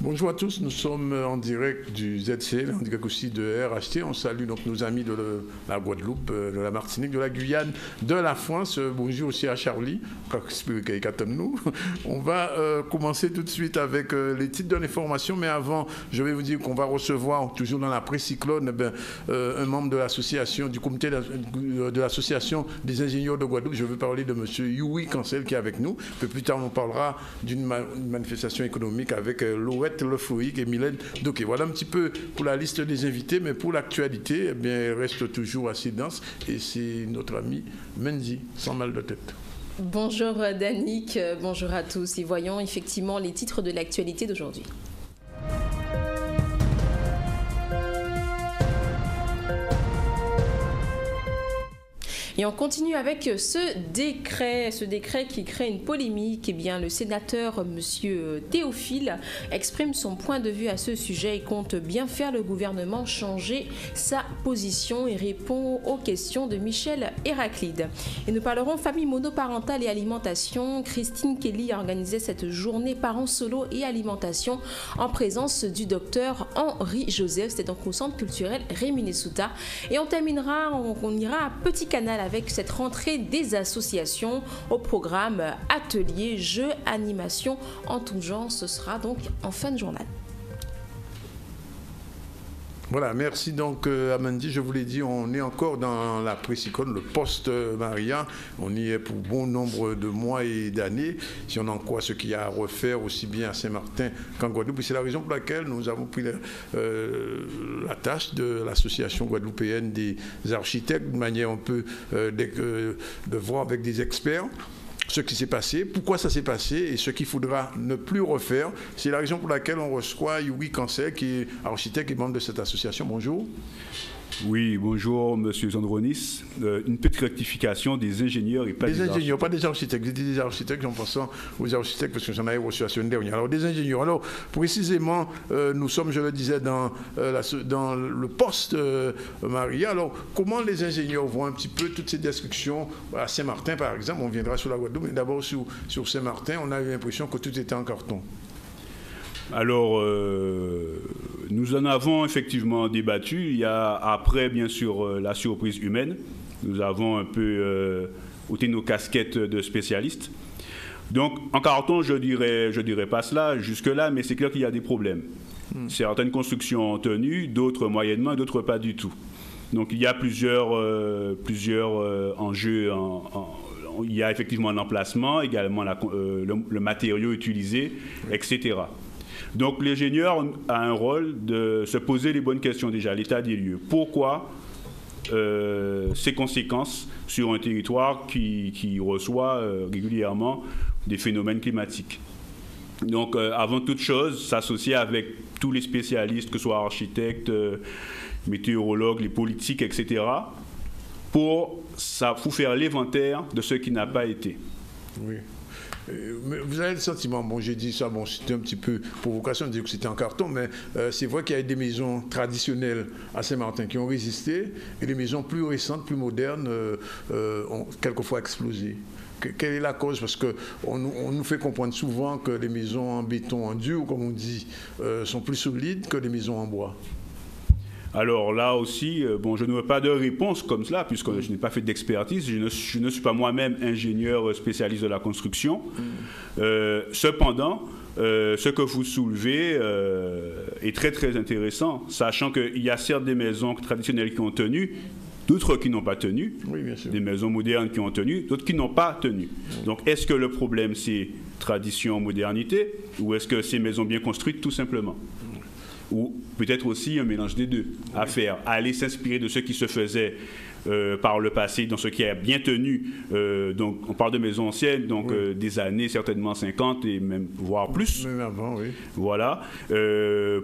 Bonjour à tous, nous sommes en direct du ZCL, en direct aussi de RHT. On salue donc nos amis de la Guadeloupe, de la Martinique, de la Guyane, de la France. Bonjour aussi à Charlie, nous. On va commencer tout de suite avec les titres de l'information, mais avant, je vais vous dire qu'on va recevoir, toujours dans la pré-cyclone, un membre de l'association, du comité de l'association des ingénieurs de Guadeloupe. Je veux parler de M. Youi Cancel qui est avec nous. Un peu plus tard, on parlera d'une manifestation économique avec Loët Lefloïc et Mylène Doké. Voilà un petit peu pour la liste des invités, mais pour l'actualité, eh bien, elle reste toujours assez dense et c'est notre ami Mendy, sans mal de tête. Bonjour Danick, bonjour à tous et voyons effectivement les titres de l'actualité d'aujourd'hui. Et on continue avec ce décret qui crée une polémique. Eh bien, le sénateur M. Théophile exprime son point de vue à ce sujet et compte bien faire le gouvernement changer sa position et répond aux questions de Michel Héraclide. Et nous parlerons famille monoparentale et alimentation. Christine Kelly a organisé cette journée parents solo et alimentation en présence du docteur Henri Joseph. C'était donc au centre culturel Réminé-Souta. Et on terminera, on ira à Petit Canal avec cette rentrée des associations au programme ateliers, jeux, animation en tout genre. Ce sera donc en fin de journal. Voilà, merci donc Amandi. Je vous l'ai dit, on est encore dans la pré-cyclone, le post-Maria. On y est pour bon nombre de mois et d'années. Si on en croit ce qu'il y a à refaire aussi bien à Saint-Martin qu'en Guadeloupe. C'est la raison pour laquelle nous avons pris la tâche de l'association guadeloupéenne des architectes, de manière un peu de voir avec des experts ce qui s'est passé, pourquoi ça s'est passé et ce qu'il faudra ne plus refaire. C'est la raison pour laquelle on reçoit Youi Cancel, qui est architecte et membre de cette association. Bonjour. Oui, bonjour Monsieur Zandronis. Une petite rectification des ingénieurs et pas des ingénieurs, pas des architectes. J'ai dit des architectes, j'en pensant aux architectes parce que j'en avais reçu la semaine dernière. Alors des ingénieurs. Alors précisément, nous sommes, je le disais, dans le post-Maria. Alors comment les ingénieurs voient un petit peu toutes ces destructions à Saint-Martin, par exemple? On viendra sur la Guadeloupe, mais d'abord sur Saint-Martin, on a eu l'impression que tout était en carton. Alors, nous en avons effectivement débattu. Il y a après, bien sûr, la surprise humaine. Nous avons un peu ôté nos casquettes de spécialistes. Donc, en carton, je dirais pas cela jusque-là, mais c'est clair qu'il y a des problèmes. Certaines constructions ont tenu, d'autres moyennement, d'autres pas du tout. Donc, il y a plusieurs enjeux. Il y a effectivement l'emplacement, également le matériau utilisé, etc. Donc l'ingénieur a un rôle de se poser les bonnes questions déjà, l'état des lieux. Pourquoi ces conséquences sur un territoire qui reçoit régulièrement des phénomènes climatiques? Donc avant toute chose, s'associer avec tous les spécialistes, que ce soit architectes, météorologues, les politiques, etc., pour faire l'inventaire de ce qui n'a pas été. Oui. Mais vous avez le sentiment, bon j'ai dit ça, bon c'était un petit peu provocation de dire que c'était en carton, mais c'est vrai qu'il y a des maisons traditionnelles à Saint-Martin qui ont résisté et les maisons plus récentes, plus modernes ont quelquefois explosé. Quelle est la cause? Parce qu'on nous fait comprendre souvent que les maisons en béton, en dur, comme on dit, sont plus solides que les maisons en bois. Alors là aussi, je n'aurai pas de réponse comme cela, puisque je n'ai pas fait d'expertise. Je ne suis pas moi-même ingénieur spécialiste de la construction. Cependant, ce que vous soulevez est très très intéressant, sachant qu'il y a certes des maisons traditionnelles qui ont tenu, d'autres qui n'ont pas tenu, oui, bien sûr. Des maisons modernes qui ont tenu, d'autres qui n'ont pas tenu. Donc est-ce que le problème c'est tradition, modernité, ou est-ce que c'est maisons bien construites tout simplement? Ou peut-être aussi un mélange des deux à faire, à aller s'inspirer de ce qui se faisait par le passé, dans ce qui a bien tenu. Donc on parle de maisons anciennes, donc des années certainement 50 et même voire plus. Même avant, oui. Voilà.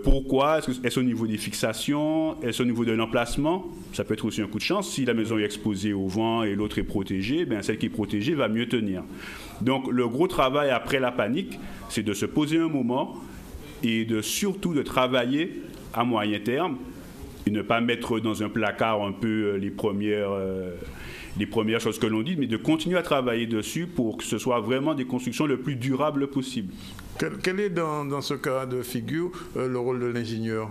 Pourquoi? Est-ce au niveau des fixations? Est-ce au niveau de l'emplacement? Ça peut être aussi un coup de chance. Si la maison est exposée au vent et l'autre est protégée, celle qui est protégée va mieux tenir. Donc le gros travail après la panique, c'est de se poser un moment et surtout de travailler à moyen terme et ne pas mettre dans un placard un peu les premières les premières choses que l'on dit, mais de continuer à travailler dessus pour que ce soit vraiment des constructions le plus durables possible. Quel est dans ce cas de figure le rôle de l'ingénieur ?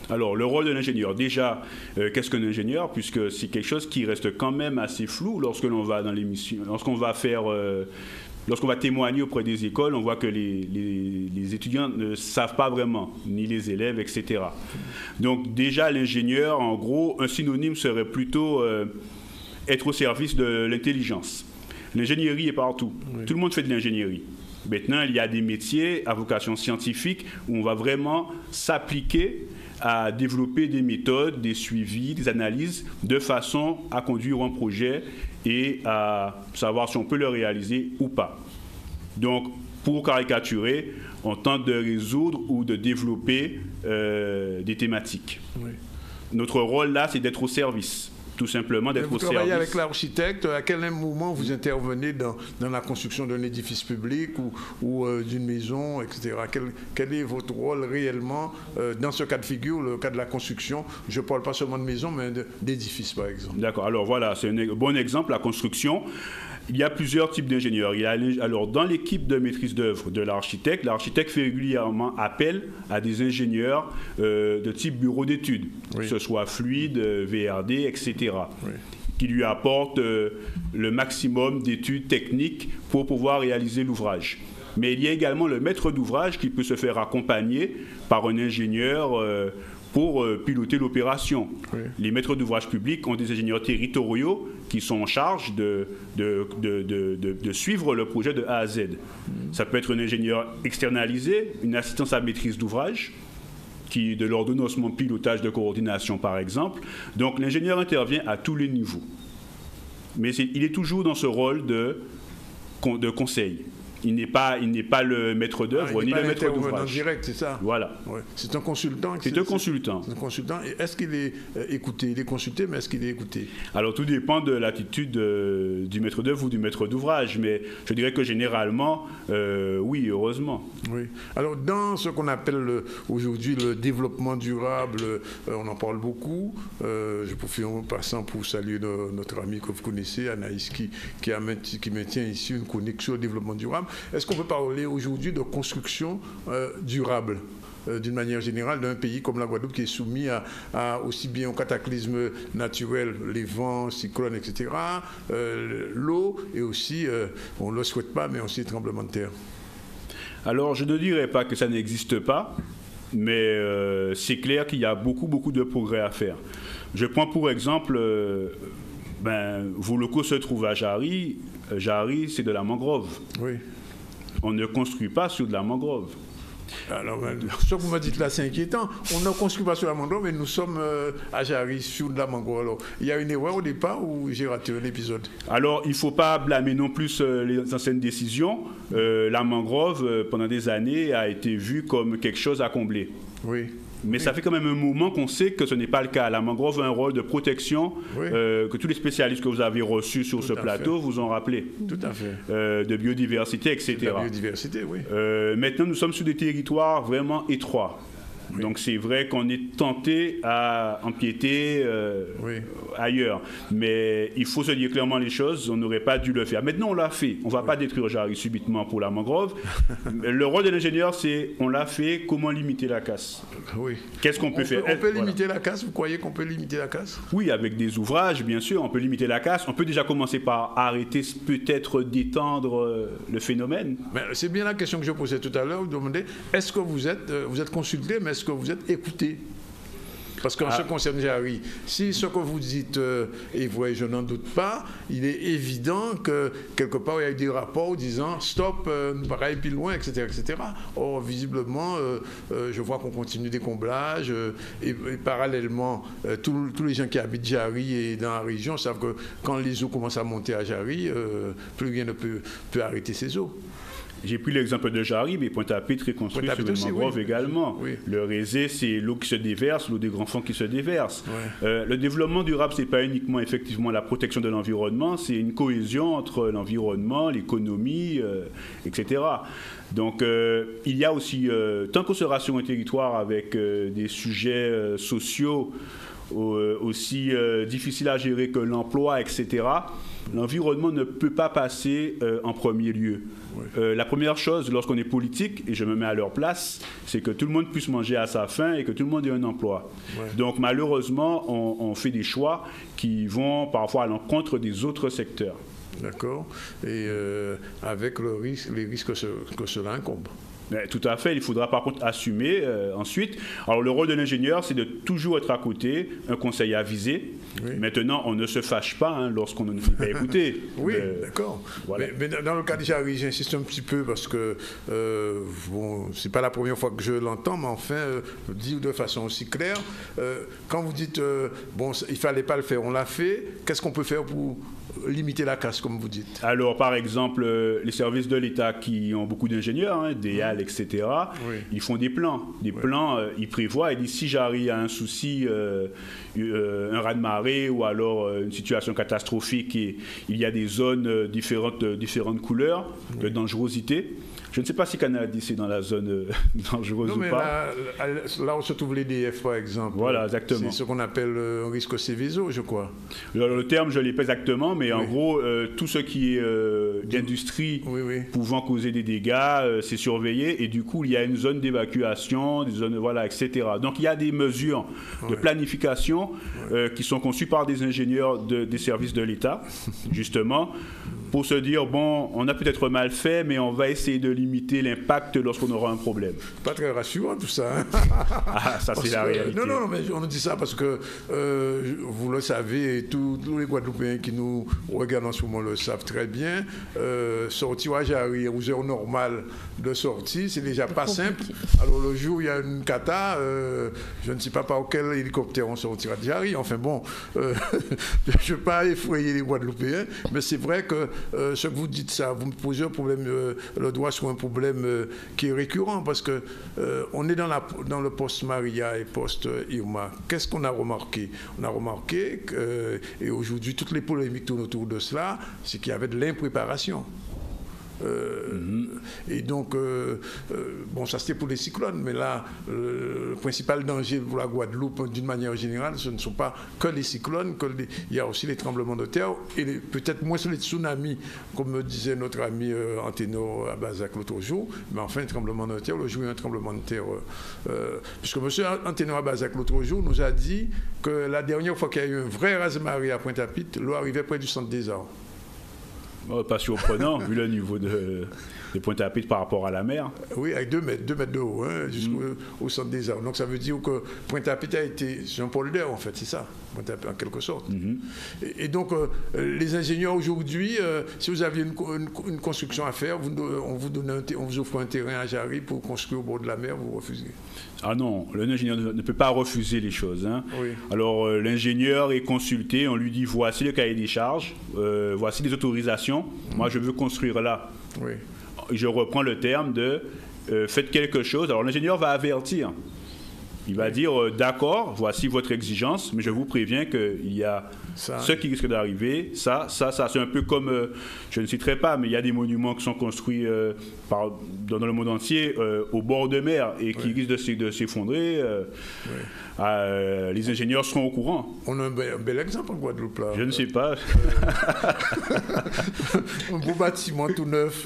Alors, le rôle de l'ingénieur, déjà, qu'est-ce qu'un ingénieur? Puisque c'est quelque chose qui reste quand même assez flou lorsque l'on va dans l'émission, lorsqu'on va témoigner auprès des écoles, on voit que les étudiants ne savent pas vraiment, ni les élèves, etc. Donc déjà, l'ingénieur, en gros, un synonyme serait plutôt être au service de l'intelligence. L'ingénierie est partout. Oui. Tout le monde fait de l'ingénierie. Maintenant, il y a des métiers à vocation scientifique où on va vraiment s'appliquer à développer des méthodes, des suivis, des analyses, de façon à conduire un projet et à savoir si on peut le réaliser ou pas. Donc, pour caricaturer, on tente de résoudre ou de développer des thématiques. Oui. Notre rôle là, c'est d'être au service. Tout simplement d'être au service. Vous travaillez avec l'architecte, à quel moment vous intervenez dans la construction d'un édifice public ou d'une maison, etc. Quel est votre rôle réellement dans ce cas de figure, le cas de la construction? Je ne parle pas seulement de maison, mais d'édifice, par exemple. D'accord, alors voilà, c'est un bon exemple, la construction. Il y a plusieurs types d'ingénieurs. Alors, dans l'équipe de maîtrise d'œuvre de l'architecte fait régulièrement appel à des ingénieurs de type bureau d'études, oui. Que ce soit fluide, VRD, etc., oui. Qui lui apportent le maximum d'études techniques pour pouvoir réaliser l'ouvrage. Mais il y a également le maître d'ouvrage qui peut se faire accompagner par un ingénieur pour piloter l'opération. Oui. Les maîtres d'ouvrage publics ont des ingénieurs territoriaux qui sont en charge de suivre le projet de A à Z. Ça peut être un ingénieur externalisé, une assistance à maîtrise d'ouvrage, qui est de l'ordonnancement, pilotage de coordination par exemple. Donc l'ingénieur intervient à tous les niveaux. Mais il est toujours dans ce rôle de conseil. Il n'est pas le maître d'œuvre ni le maître d'ouvrage. En direct, c'est ça. Voilà. Ouais. C'est un consultant. C'est un consultant. C'est un consultant. Et est-ce qu'il est écouté? Il est consulté, mais est-ce qu'il est écouté? Alors tout dépend de l'attitude du maître d'œuvre ou du maître d'ouvrage, mais je dirais que généralement, oui, heureusement. Oui. Alors dans ce qu'on appelle aujourd'hui le développement durable, on en parle beaucoup. Je profite en passant pour saluer notre ami que vous connaissez, Anaïs, qui maintient ici une connexion au développement durable. Est-ce qu'on peut parler aujourd'hui de construction durable d'une manière générale d'un pays comme la Guadeloupe qui est soumis à aussi bien aux cataclysmes naturels, les vents, cyclones, etc., l'eau et aussi, on ne le souhaite pas, mais aussi les tremblements de terre? Alors je ne dirais pas que ça n'existe pas, mais c'est clair qu'il y a beaucoup de progrès à faire. Je prends pour exemple, vos locaux se trouvent à Jarry. Jarry, c'est de la mangrove. Oui. On ne construit pas sur de la mangrove. Alors, ce que vous me dites là, c'est inquiétant. On ne construit pas sur la mangrove, mais nous sommes à Jarry, sur de la mangrove. Alors, il y a une erreur au départ ou j'ai raté un épisode? Alors, il ne faut pas blâmer non plus les anciennes décisions. La mangrove, pendant des années, a été vue comme quelque chose à combler. Oui. Mais ça fait quand même un moment qu'on sait que ce n'est pas le cas. La mangrove a un rôle de protection que tous les spécialistes que vous avez reçus sur ce plateau vous ont rappelé. Tout à fait. De biodiversité, etc. De la biodiversité, oui. Maintenant, nous sommes sur des territoires vraiment étroits. Oui. Donc c'est vrai qu'on est tenté à empiéter ailleurs. Mais il faut se dire clairement les choses, on n'aurait pas dû le faire. Maintenant on l'a fait, on ne va pas détruire Jarry subitement pour la mangrove. Le rôle de l'ingénieur c'est, on l'a fait, comment limiter la casse? Oui. Qu'est-ce qu'on peut faire? On peut limiter la casse, vous croyez qu'on peut limiter la casse? Oui, avec des ouvrages, bien sûr, on peut limiter la casse. On peut déjà commencer par arrêter, peut-être d'étendre le phénomène. Mais c'est bien la question que je posais tout à l'heure, vous demandez, est-ce que vous êtes consulté, mais est-ce que vous êtes écouté? Parce qu'en ce qui concerne Jarry, si ce que vous dites est vrai, je n'en doute pas, il est évident que quelque part il y a eu des rapports disant stop, ne pas aller plus loin, etc., etc. Or, visiblement, je vois qu'on continue des comblages et parallèlement, tous les gens qui habitent Jarry et dans la région savent que quand les eaux commencent à monter à Jarry, plus rien ne peut arrêter ces eaux. J'ai pris l'exemple de Jarry, mais Pointe-à-Pitre est construit sur une mangrove également. Oui. Le Rézé, c'est l'eau qui se déverse, l'eau des grands fonds qui se déverse. Oui. Le développement durable, ce n'est pas uniquement effectivement la protection de l'environnement, c'est une cohésion entre l'environnement, l'économie, etc. Donc, il y a aussi, tant qu'on se rassure un territoire avec des sujets sociaux aussi difficile à gérer que l'emploi, etc., l'environnement ne peut pas passer en premier lieu. La première chose, lorsqu'on est politique, et je me mets à leur place, c'est que tout le monde puisse manger à sa faim et que tout le monde ait un emploi. Donc malheureusement, on fait des choix qui vont parfois à l'encontre des autres secteurs. D'accord. Et avec les risques que cela incombe. Tout à fait, il faudra par contre assumer ensuite. Alors le rôle de l'ingénieur, c'est de toujours être à côté, un conseil avisé. Oui. Maintenant, on ne se fâche pas lorsqu'on ne nous fait pas écouter. Oui, d'accord. Voilà. Mais dans le cas de Jarry, j'insiste un petit peu parce que, bon, c'est pas la première fois que je l'entends, mais enfin, dire de façon aussi claire, quand vous dites, bon, il fallait pas le faire, on l'a fait, qu'est-ce qu'on peut faire pour limiter la casse, comme vous dites? Alors, par exemple, les services de l'État qui ont beaucoup d'ingénieurs, DEAL, etc., ils font des plans. Des plans, ils prévoient, et disent, si Jarry a un souci, un raz-de-marée ou alors une situation catastrophique et il y a des zones différentes couleurs de dangerosité. Je ne sais pas si Canadi c'est dans la zone dangereuse ou pas. Là où se trouve l'EDF, par exemple. Voilà, exactement. C'est ce qu'on appelle un risque Céveso, je crois. Le terme, je ne l'ai pas exactement, mais en gros, tout ce qui est d'industrie pouvant causer des dégâts, c'est surveillé. Et du coup, il y a une zone d'évacuation, des zones, voilà, etc. Donc, il y a des mesures de planification qui sont conçues par des ingénieurs des services de l'État, justement, pour se dire, bon, on a peut-être mal fait, mais on va essayer de limiter l'impact lorsqu'on aura un problème. Pas très rassurant tout ça. Ça c'est la réalité. Non, mais on nous dit ça parce que vous le savez, et tous les Guadeloupéens qui nous regardent en ce moment le savent très bien, sortir à Jarry aux heures normales de sortie, c'est déjà pas simple. Alors le jour où il y a une cata, je ne sais pas par quel hélicoptère on sortira de Jarry. Enfin bon, je ne veux pas effrayer les Guadeloupéens, mais c'est vrai que ce que vous dites ça, vous me posez un problème, le doigt sur un problème qui est récurrent parce que on est dans le post-Maria et post-Irma. Qu'est-ce qu'on a remarqué? On a remarqué que, et aujourd'hui toutes les polémiques tournent autour de cela, c'est qu'il y avait de l'impréparation. Et donc, bon, ça c'était pour les cyclones, mais là, le principal danger pour la Guadeloupe, d'une manière générale, ce ne sont pas que les cyclones, il y a aussi les tremblements de terre et peut-être moins les tsunamis, comme me disait notre ami Anténor à Bazac l'autre jour, mais enfin, un tremblement de terre, le jour où il y a un tremblement de terre, puisque M. Anténor à Bazac l'autre jour nous a dit que la dernière fois qu'il y a eu un vrai raz-de-marée à Pointe-à-Pitre, l'eau arrivait près du centre des Arts. Pas surprenant, vu le niveau de Pointe-à-Pitre par rapport à la mer. Oui, avec 2 mètres de haut, jusqu'au centre des Arts. Donc ça veut dire que Pointe-à-Pitre a été un pôle d'air, en fait, c'est ça, en quelque sorte. Et donc, les ingénieurs aujourd'hui, si vous aviez une construction à faire, on vous offre un terrain à Jarry pour construire au bord de la mer, vous refusez. Ah non, l'ingénieur ne peut pas refuser les choses. Alors, l'ingénieur est consulté, on lui dit, voici le cahier des charges, voici les autorisations, moi je veux construire là. Je reprends le terme de faites quelque chose. Alors l'ingénieur va avertir. Il va dire d'accord, voici votre exigence, mais je vous préviens qu'il y a ce qui risque d'arriver, ça. C'est un peu comme, je ne citerai pas, mais il y a des monuments qui sont construits dans le monde entier au bord de mer et qui risquent de s'effondrer. Les ingénieurs seront au courant. On a un bel exemple en Guadeloupe là. Je ne sais pas. Un beau bâtiment tout neuf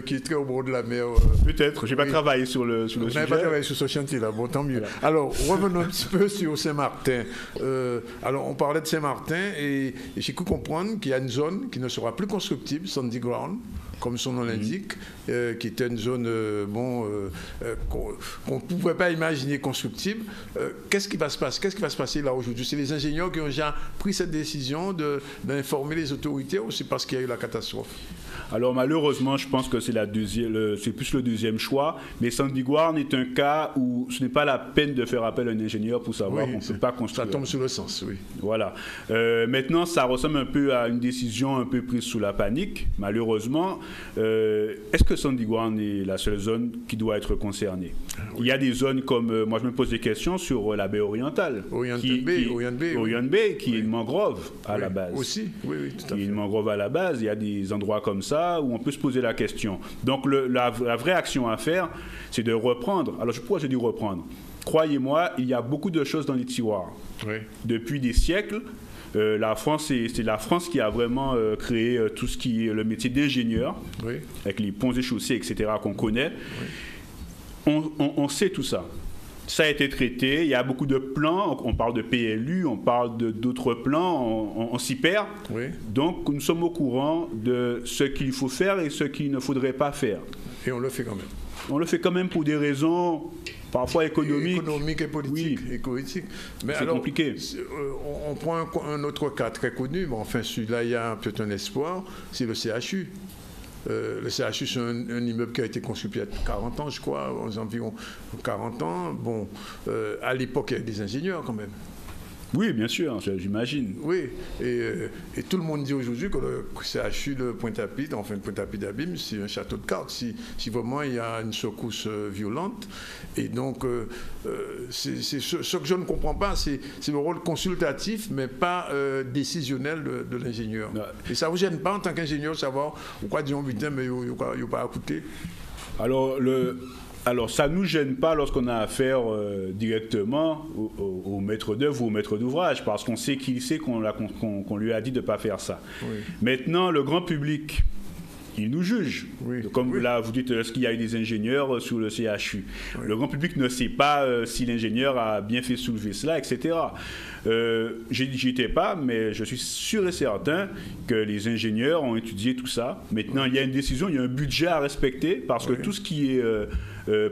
qui est très au bord de la mer. Peut-être, je n'ai pas travaillé sur le sujet. Vous n'avez pas travaillé sur ce chantier-là, bon tant mieux. Voilà. Alors, revenons un petit peu sur Saint-Martin. Alors, on parlait de Saint-Martin et j'ai cru comprendre qu'il y a une zone qui ne sera plus constructible, Sandy Ground, comme son nom l'indique, qui était une zone qu'on ne pouvait pas imaginer constructible. Qu'est-ce qui va se passer? Qu'est-ce qui va se passer là aujourd'hui? C'est les ingénieurs qui ont déjà pris cette décision d'informer les autorités ou c'est parce qu'il y a eu la catastrophe? Alors malheureusement, je pense que c'est plus le deuxième choix, mais Sandy Ground est un cas où ce n'est pas la peine de faire appel à un ingénieur pour savoir qu'on ne peut pas construire. Ça tombe sous le sens, oui. Voilà. Maintenant, ça ressemble un peu à une décision un peu prise sous la panique, malheureusement. Est-ce que Sandy Ground est la seule zone qui doit être concernée? Il y a des zones comme, moi je me pose des questions sur la baie orientale. Orient Bay, qui est une mangrove à la base. Aussi, oui, tout à fait. Il y a une mangrove à la base, il y a des endroits comme ça où on peut se poser la question. Donc la vraie action à faire, c'est de reprendre. Alors pourquoi je dis reprendre? croyez-moi, il y a beaucoup de choses dans les tiroirs. Oui. Depuis des siècles, la France, c'est la France qui a vraiment créé tout ce qui est le métier d'ingénieur, Oui. avec les ponts et chaussées, etc., qu'on connaît. On sait tout ça. Ça a été traité, il y a beaucoup de plans, on parle de PLU, on parle d'autres plans, on s'y perd. Oui. Donc nous sommes au courant de ce qu'il faut faire et ce qu'il ne faudrait pas faire. Et on le fait quand même. On le fait quand même pour des raisons parfois économiques. Économique et politique. Oui. Et politique. Mais C'est alors, compliqué. On prend un autre cas très connu, mais enfin celui-là, il y a peut-être un espoir, c'est le CHU. Le CHU, c'est un immeuble qui a été construit il y a 40 ans, je crois, environ 40 ans. Bon, à l'époque, il y avait des ingénieurs quand même. Oui, bien sûr, j'imagine. Oui, et tout le monde dit aujourd'hui que le CHU de Pointe-à-Pitre, enfin Pointe-à-Pitre d'Abîme, c'est un château de cartes, si vraiment il y a une secousse violente. Et donc, ce que je ne comprends pas, c'est le rôle consultatif, mais pas décisionnel de l'ingénieur. Et ça ne vous gêne pas en tant qu'ingénieur de savoir pourquoi disons putain, mais il n'y a pas à coûter. Alors, ça ne nous gêne pas lorsqu'on a affaire directement au maître d'œuvre ou au maître d'ouvrage, parce qu'on sait qu'il sait qu'on lui a dit de ne pas faire ça. Oui. Maintenant, le grand public, il nous juge. Oui. Comme Oui. là, vous dites, est-ce qu'il y a eu des ingénieurs sous le CHU? Oui. Le grand public ne sait pas si l'ingénieur a bien fait soulever cela, etc. J'y étais pas, mais je suis sûr et certain que les ingénieurs ont étudié tout ça. Maintenant, il y a une décision, il y a un budget à respecter, parce que tout ce qui est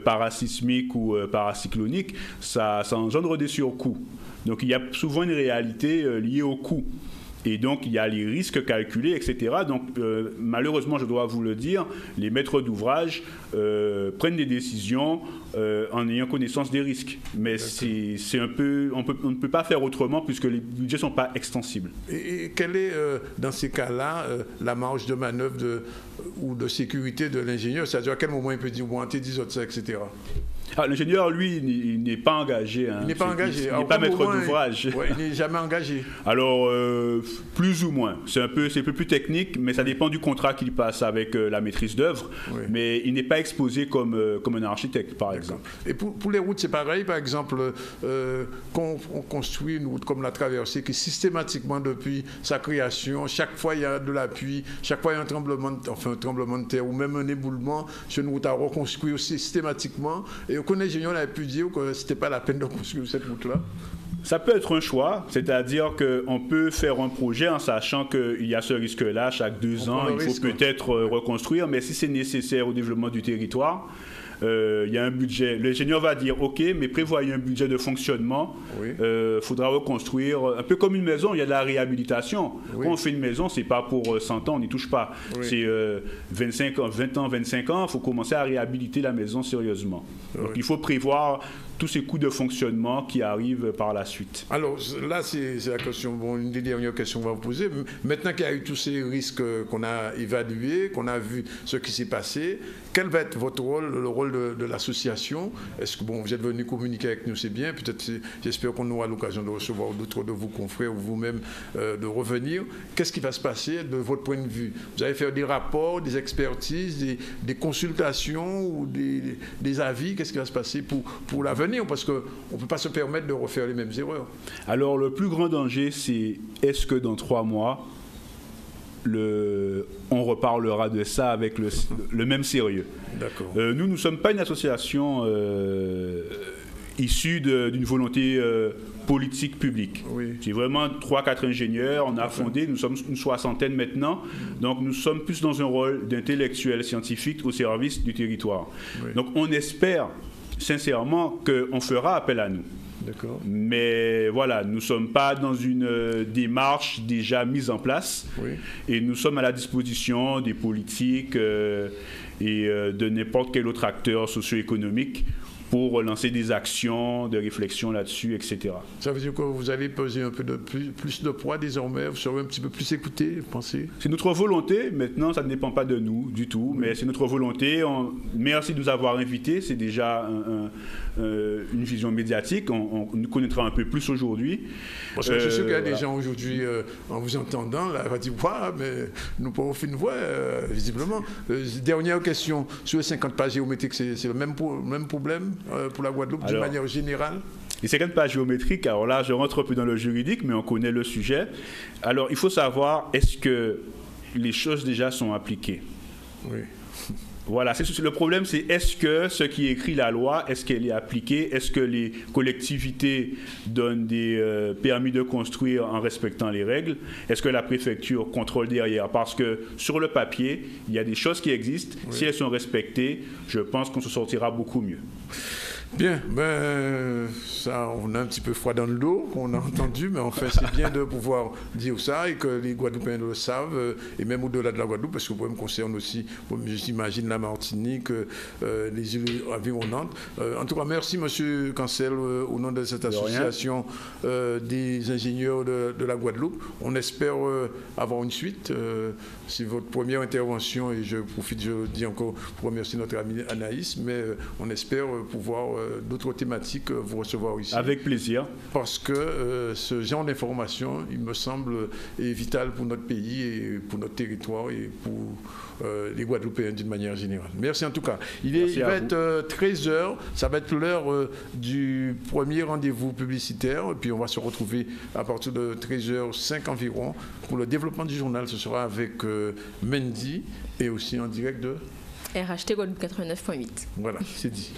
parasismique ou paracyclonique, ça engendre des surcoûts. Donc, il y a souvent une réalité liée au coût. Et donc, il y a les risques calculés, etc. Donc, malheureusement, je dois vous le dire, les maîtres d'ouvrage prennent des décisions en ayant connaissance des risques. Mais c'est un peu, on ne peut pas faire autrement puisque les budgets ne sont pas extensibles. Et quelle est, dans ces cas-là, la marge de manœuvre ou de sécurité de l'ingénieur? C'est-à-dire à quel moment il peut dire, bon, t'es 10 autres ça, etc. L'ingénieur, lui, il n'est pas engagé. Hein. Il n'est pas engagé. Il n'est pas maître d'ouvrage. Il n'est jamais engagé. Alors, plus ou moins. C'est un peu plus technique, mais ça dépend du contrat qu'il passe avec la maîtrise d'œuvre. Oui. Mais il n'est pas exposé comme un architecte, par exemple. Et pour les routes, c'est pareil. Par exemple, quand on construit une route comme la traversée, qui systématiquement, depuis sa création, chaque fois il y a de l'appui, chaque fois il y a un tremblement de terre ou même un éboulement sur une route à reconstruire systématiquement. Et aucun ingénieur n'avait pu dire que ce n'était pas la peine de construire cette route-là. Ça peut être un choix, c'est-à-dire qu'on peut faire un projet en sachant qu'il y a ce risque-là, chaque 2 ans, il faut peut-être reconstruire, mais si c'est nécessaire au développement du territoire, il y a un budget. L'ingénieur va dire, OK, mais prévoyez un budget de fonctionnement, faudra reconstruire, un peu comme une maison, il y a de la réhabilitation. Oui. Quand on fait une maison, c'est pas pour 100 ans, on n'y touche pas. Oui. C'est 20 ans, 25 ans, il faut commencer à réhabiliter la maison sérieusement. Donc il faut prévoir tous ces coûts de fonctionnement qui arrivent par la suite. Alors là, c'est la question, une des dernières questions qu'on va vous poser. Maintenant qu'il y a eu tous ces risques qu'on a évalués, qu'on a vu ce qui s'est passé, quel va être votre rôle, le rôle de l'association? Est-ce que vous êtes venu communiquer avec nous, c'est bien. Peut-être, j'espère qu'on aura l'occasion de recevoir d'autres de vos confrères ou vous-même de revenir. Qu'est-ce qui va se passer de votre point de vue? Vous allez faire des rapports, des expertises, des consultations ou des avis? Qu'est-ce qui va se passer pour l'avenir? Parce qu'on ne peut pas se permettre de refaire les mêmes erreurs. Alors, le plus grand danger, c'est est-ce que dans 3 mois, on reparlera de ça avec le même sérieux. D'accord. Nous ne sommes pas une association issue d'une volonté politique publique. Oui. C'est vraiment 3-4 ingénieurs, on a fondé, nous sommes une 60aine maintenant, donc nous sommes plus dans un rôle d'intellectuel scientifique au service du territoire. Oui. Donc on espère sincèrement qu'on fera appel à nous. D'accord. Mais voilà, nous ne sommes pas dans une démarche déjà mise en place. Oui. Et nous sommes à la disposition des politiques et de n'importe quel autre acteur socio-économique pour lancer des actions, de réflexion là-dessus, etc. Ça veut dire que vous allez peser un peu plus de poids désormais, vous serez un petit peu plus écouté, vous pensez? C'est notre volonté, maintenant ça ne dépend pas de nous du tout, mais c'est notre volonté. Merci de nous avoir invités, c'est déjà une vision médiatique, on nous connaîtra un peu plus aujourd'hui. Parce que je suis sûr qu'il y a des gens aujourd'hui, en vous entendant, là, on va dire, ouais, mais nous pouvons faire une voix, visiblement. Dernière question, sur les 50 pages géométriques, c'est le même problème? pour la Guadeloupe d'une manière générale? Les 50 pas géométriques, alors là, je rentre un peu dans le juridique, mais on connaît le sujet. Alors, il faut savoir, est-ce que les choses déjà sont appliquées? Oui. Voilà, le problème, c'est est-ce que ce qui écrit la loi, est-ce qu'elle est appliquée? Est-ce que les collectivités donnent des permis de construire en respectant les règles? Est-ce que la préfecture contrôle derrière? Parce que sur le papier, il y a des choses qui existent. Oui. Si elles sont respectées, je pense qu'on se sortira beaucoup mieux. Bien, ça, on a un petit peu froid dans le dos, on a entendu, mais en fait, c'est bien de pouvoir dire ça et que les Guadeloupéens le savent, et même au-delà de la Guadeloupe, parce que le problème concerne aussi, j'imagine, la Martinique, les îles environnantes. En tout cas, merci, M. Cancel, au nom de cette association des ingénieurs de la Guadeloupe. On espère avoir une suite. C'est votre première intervention, et je profite, je dis encore, pour remercier notre ami Anaïs, mais on espère pouvoir d'autres thématiques vous recevoir ici. Avec plaisir. Parce que ce genre d'information, il me semble, est vital pour notre pays et pour notre territoire et pour les Guadeloupéens d'une manière générale. Merci en tout cas. Il va être 13h, ça va être l'heure du premier rendez-vous publicitaire, puis on va se retrouver à partir de 13h05 environ pour le développement du journal. Ce sera avec Mendy et aussi en direct de RHT Guadeloupe 89.8. Voilà, c'est dit.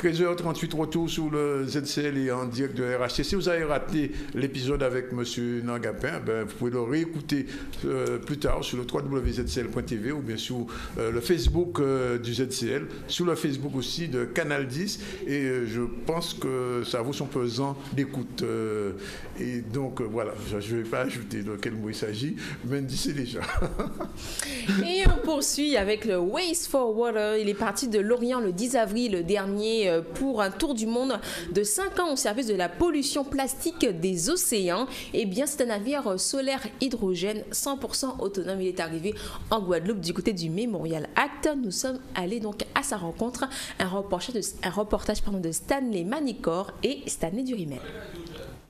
13h38, retour sur le ZCL et en direct de RHT. Si vous avez raté l'épisode avec M. Nangapin, vous pouvez le réécouter plus tard sur le www.zcl.tv ou bien sur le Facebook du ZCL, sur le Facebook aussi de Canal 10. Et je pense que ça vaut son pesant d'écoute. Et donc, voilà, je ne vais pas ajouter de quel mot il s'agit, mais c'est déjà. Et on poursuit avec le Waste for Water. Il est parti de Lorient le 10 avril dernier pour un tour du monde de 5 ans au service de la pollution plastique des océans. Et bien, c'est un navire solaire hydrogène 100% autonome. Il est arrivé en Guadeloupe du côté du Memorial Act. Nous sommes allés donc à sa rencontre. Un reportage de Stanley Manicor et Stanley Durimel.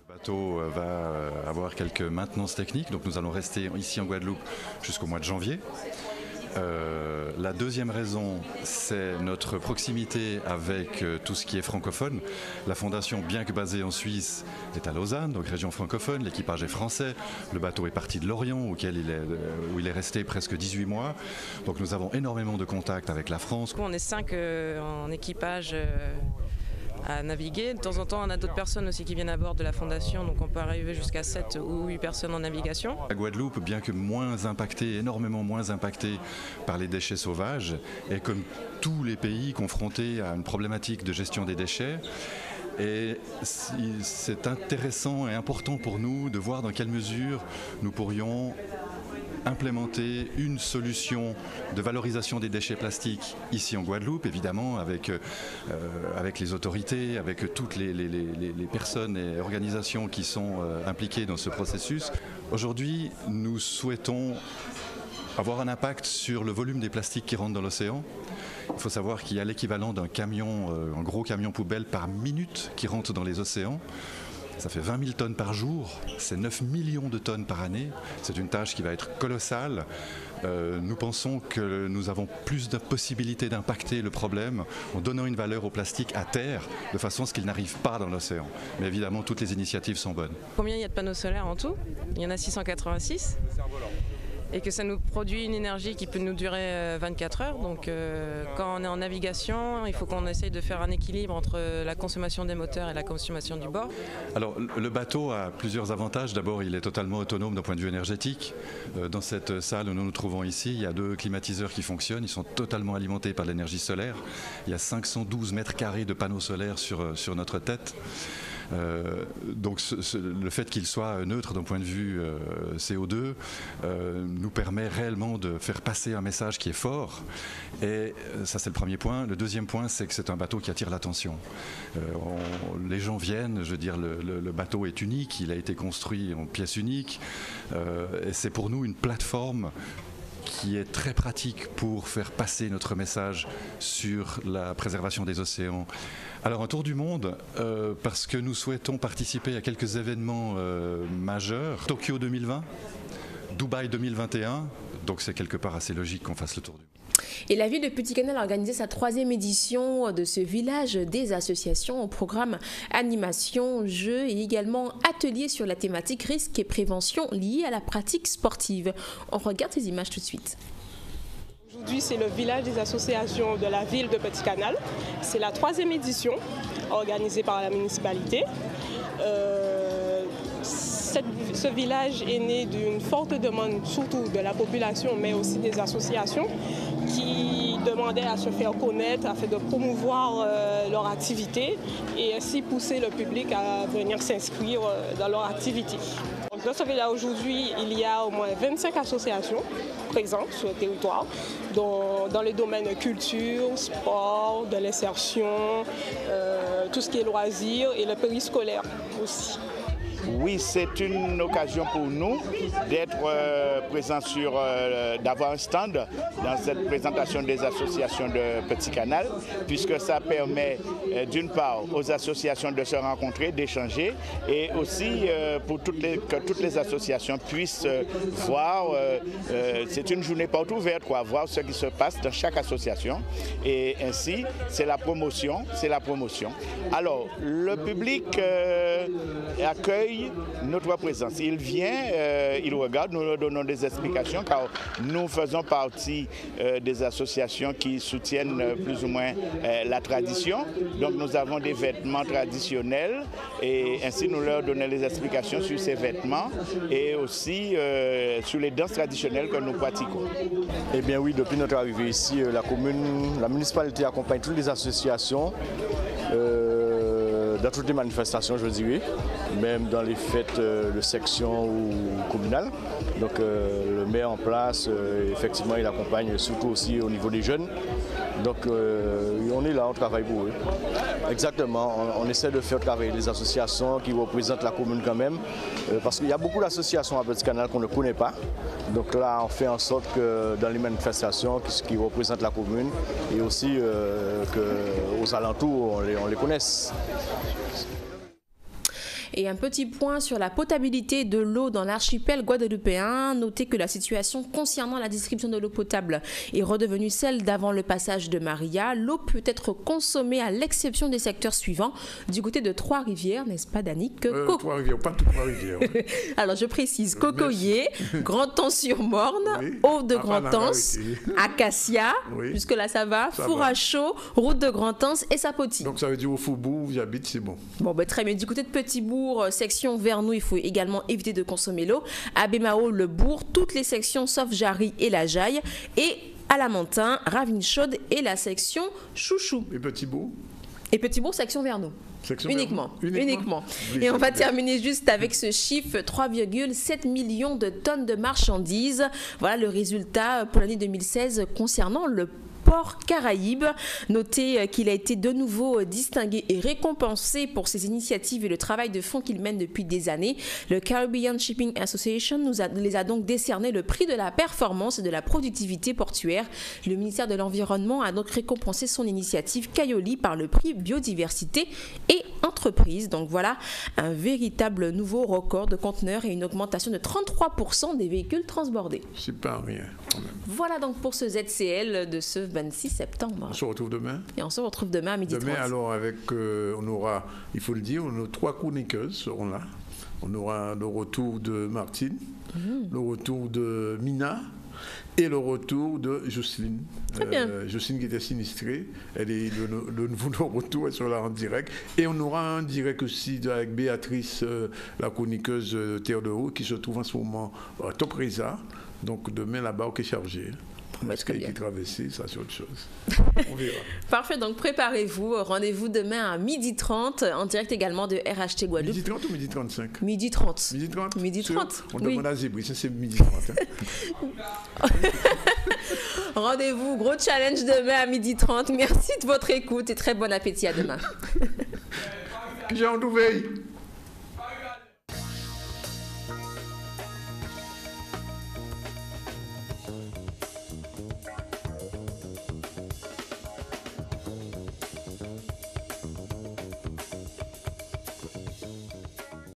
Le bateau va avoir quelques maintenances techniques, donc nous allons rester ici en Guadeloupe jusqu'au mois de janvier. La deuxième raison, c'est notre proximité avec tout ce qui est francophone. La fondation, bien que basée en Suisse, est à Lausanne, donc région francophone. L'équipage est français. Le bateau est parti de Lorient, où il est resté presque 18 mois. Donc nous avons énormément de contacts avec la France. On est 5 en équipage à naviguer. De temps en temps, on a d'autres personnes aussi qui viennent à bord de la fondation, donc on peut arriver jusqu'à 7 ou 8 personnes en navigation. La Guadeloupe, bien que énormément moins impactée par les déchets sauvages, est comme tous les pays confrontés à une problématique de gestion des déchets. Et c'est intéressant et important pour nous de voir dans quelle mesure nous pourrions implémenter une solution de valorisation des déchets plastiques ici en Guadeloupe, évidemment avec les autorités, avec toutes les personnes et organisations qui sont impliquées dans ce processus. Aujourd'hui, nous souhaitons avoir un impact sur le volume des plastiques qui rentrent dans l'océan. Il faut savoir qu'il y a l'équivalent d'un camion, un gros camion poubelle par minute qui rentre dans les océans. Ça fait 20 000 tonnes par jour, c'est 9 millions de tonnes par année. C'est une tâche qui va être colossale. Nous pensons que nous avons plus de possibilités d'impacter le problème en donnant une valeur au plastique à terre, de façon à ce qu'il n'arrive pas dans l'océan. Mais évidemment, toutes les initiatives sont bonnes. Combien il y a de panneaux solaires en tout? Il y en a 686. Et que ça nous produit une énergie qui peut nous durer 24 heures. Donc quand on est en navigation, il faut qu'on essaye de faire un équilibre entre la consommation des moteurs et la consommation du bord. Alors le bateau a plusieurs avantages. D'abord, il est totalement autonome d'un point de vue énergétique. Dans cette salle où nous nous trouvons ici, il y a 2 climatiseurs qui fonctionnent. Ils sont totalement alimentés par l'énergie solaire. Il y a 512 mètres carrés de panneaux solaires sur notre tête. Donc le fait qu'il soit neutre d'un point de vue CO2 nous permet réellement de faire passer un message qui est fort, et ça c'est le premier point. Le deuxième point, c'est que c'est un bateau qui attire l'attention. Les gens viennent, je veux dire, le bateau est unique, il a été construit en pièces uniques, et c'est pour nous une plateforme qui est très pratique pour faire passer notre message sur la préservation des océans. Alors un tour du monde, parce que nous souhaitons participer à quelques événements majeurs. Tokyo 2020, Dubaï 2021, donc c'est quelque part assez logique qu'on fasse le tour du monde. Et la ville de Petit-Canal a organisé sa 3e édition de ce village des associations au programme animation, jeux et également ateliers sur la thématique risque et prévention liée à la pratique sportive. On regarde ces images tout de suite. Aujourd'hui, c'est le village des associations de la ville de Petit-Canal. C'est la 3e édition organisée par la municipalité. Ce village est né d'une forte demande, surtout de la population, mais aussi des associations, qui demandaient à se faire connaître afin de promouvoir leur activité et ainsi pousser le public à venir s'inscrire dans leur activité. Dans ce village aujourd'hui, il y a au moins 25 associations présentes sur le territoire, dans les domaines culture, sport, de l'insertion, tout ce qui est loisirs et le périscolaire aussi. Oui, c'est une occasion pour nous d'être présents d'avoir un stand dans cette présentation des associations de Petit-Canal, puisque ça permet d'une part aux associations de se rencontrer, d'échanger, et aussi que toutes les associations puissent voir, c'est une journée porte ouverte, voir ce qui se passe dans chaque association, et ainsi c'est la promotion. Alors, le public accueille accueille notre présence. Il vient, il regarde, nous leur donnons des explications car nous faisons partie des associations qui soutiennent plus ou moins la tradition. Donc nous avons des vêtements traditionnels et ainsi nous leur donnons les explications sur ces vêtements et aussi sur les danses traditionnelles que nous pratiquons. Eh bien oui, depuis notre arrivée ici, la municipalité accompagne toutes les associations dans toutes les manifestations, je dirais, même dans les fêtes de section ou communales. Donc le maire en place, effectivement, il accompagne surtout aussi au niveau des jeunes. Donc on est là, on travaille pour eux. Exactement, on essaie de faire travailler les associations qui représentent la commune quand même, parce qu'il y a beaucoup d'associations à Petit Canal qu'on ne connaît pas. Donc là, on fait en sorte que dans les manifestations qui représentent la commune et aussi qu'aux alentours, on les connaisse. Et un petit point sur la potabilité de l'eau dans l'archipel guadeloupéen. Notez que la situation concernant la distribution de l'eau potable est redevenue celle d'avant le passage de Maria. L'eau peut être consommée à l'exception des secteurs suivants. Du côté de Trois-Rivières, n'est-ce pas, Danick? Trois-Rivières, pas toutes Trois-Rivières. Ouais. Alors je précise, Cocoyer, Grand-Temps-sur-Morne, Oui. Auve de Grand-Anse, Acacia, Oui. puisque là ça va, Ça Four va. à chaud, route de Grand-Anse et Sapoti. Donc ça veut dire au Faubourg où j'habite, c'est bon. Bon, ben, très bien. Du côté de Petit-Bourg, section Vernou, il faut également éviter de consommer l'eau. À Bémao, le Bourg, toutes les sections sauf Jarry et la Jaille. Et à Lamentin, Ravine-Chaude et la section Chouchou. Et Petit-Bourg Et Petit-Bourg, section Vernou. Section Uniquement. Uniquement. Oui, Et on c'est va clair. terminer juste avec ce chiffre, 3,7 millions de tonnes de marchandises. Voilà le résultat pour l'année 2016 concernant le port Caraïbes. Notez qu'il a été de nouveau distingué et récompensé pour ses initiatives et le travail de fond qu'il mène depuis des années. Le Caribbean Shipping Association les a donc décerné le prix de la performance et de la productivité portuaire. Le ministère de l'Environnement a donc récompensé son initiative Cayoli par le prix Biodiversité et Entreprise. Donc voilà un véritable nouveau record de conteneurs et une augmentation de 33% des véhicules transbordés. C'est pas rien, quand même. Voilà donc pour ce ZCL de ce 26 septembre. On se retrouve demain. Et on se retrouve demain à 12h30. Demain, alors, avec, on aura, il faut le dire, nos 3 chroniqueuses seront là. On aura le retour de Martine, le retour de Mina et le retour de Jocelyne. Très bien. Jocelyne qui était sinistrée, elle est le nouveau retour, elle sera là en direct. Et on aura un direct aussi avec Béatrice, la chroniqueuse Terre de Haut, qui se trouve en ce moment à Top Reza. Donc demain, la barque est chargée. Est-ce qu'il y a qui traversé, ça c'est autre chose. On verra. Parfait, donc préparez-vous. Rendez-vous demain à 12h30 en direct également de RHT Guadeloupe. 12h30 ou 12h35 12h30. 12h30 12h30. On Oui. demande à Zébri, ça c'est 12h30. Hein. Rendez-vous, gros challenge demain à 12h30. Merci de votre écoute et très bon appétit à demain. Que j'ai en veille.